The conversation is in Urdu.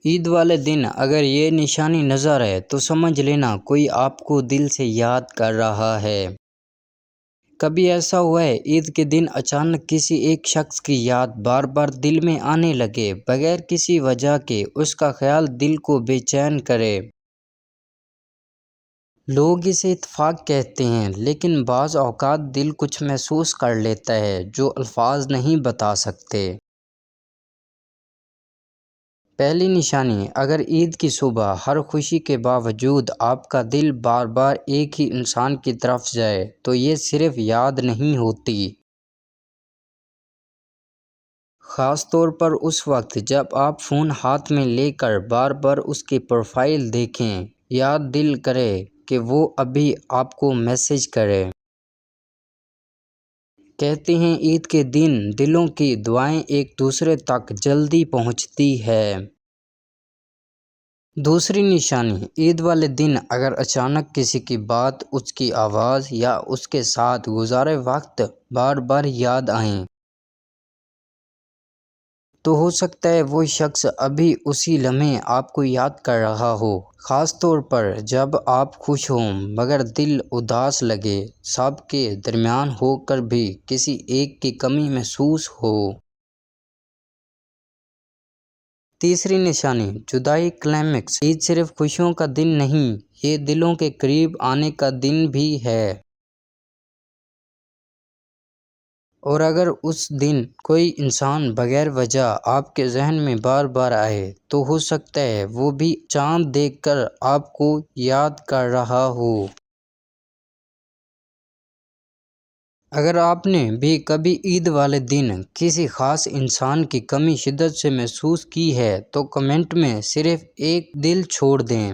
عید والے دن اگر یہ نشانی نظر آئے تو سمجھ لینا کوئی آپ کو دل سے یاد کر رہا ہے۔ کبھی ایسا ہوا ہے عید کے دن اچانک کسی ایک شخص کی یاد بار بار دل میں آنے لگے بغیر کسی وجہ کے، اس کا خیال دل کو بے چین کرے۔ لوگ اسے اتفاق کہتے ہیں، لیکن بعض اوقات دل کچھ محسوس کر لیتا ہے جو الفاظ نہیں بتا سکتے۔ پہلی نشانی، اگر عید کی صبح ہر خوشی کے باوجود آپ کا دل بار بار ایک ہی انسان کی طرف جائے تو یہ صرف یاد نہیں ہوتی۔ خاص طور پر اس وقت جب آپ فون ہاتھ میں لے کر بار بار اس کی پروفائل دیکھیں یا دل کرے کہ وہ ابھی آپ کو میسج کرے۔ کہتے ہیں عید کے دن دلوں کی دعائیں ایک دوسرے تک جلدی پہنچتی ہے۔ دوسری نشانی، عید والے دن اگر اچانک کسی کی بات، اس کی آواز یا اس کے ساتھ گزارے وقت بار بار یاد آئیں تو ہو سکتا ہے وہ شخص ابھی اسی لمحے آپ کو یاد کر رہا ہو، خاص طور پر جب آپ خوش ہوں مگر دل اداس لگے، سب کے درمیان ہو کر بھی کسی ایک کی کمی محسوس ہو۔ تیسری نشانی، جدائی کلائمیکس، عید صرف خوشیوں کا دن نہیں، یہ دلوں کے قریب آنے کا دن بھی ہے۔ اور اگر اس دن کوئی انسان بغیر وجہ آپ کے ذہن میں بار بار آئے تو ہو سکتا ہے وہ بھی چاند دیکھ کر آپ کو یاد کر رہا ہو۔ اگر آپ نے بھی کبھی عید والے دن کسی خاص انسان کی کمی شدت سے محسوس کی ہے تو کمنٹ میں صرف ایک دل چھوڑ دیں۔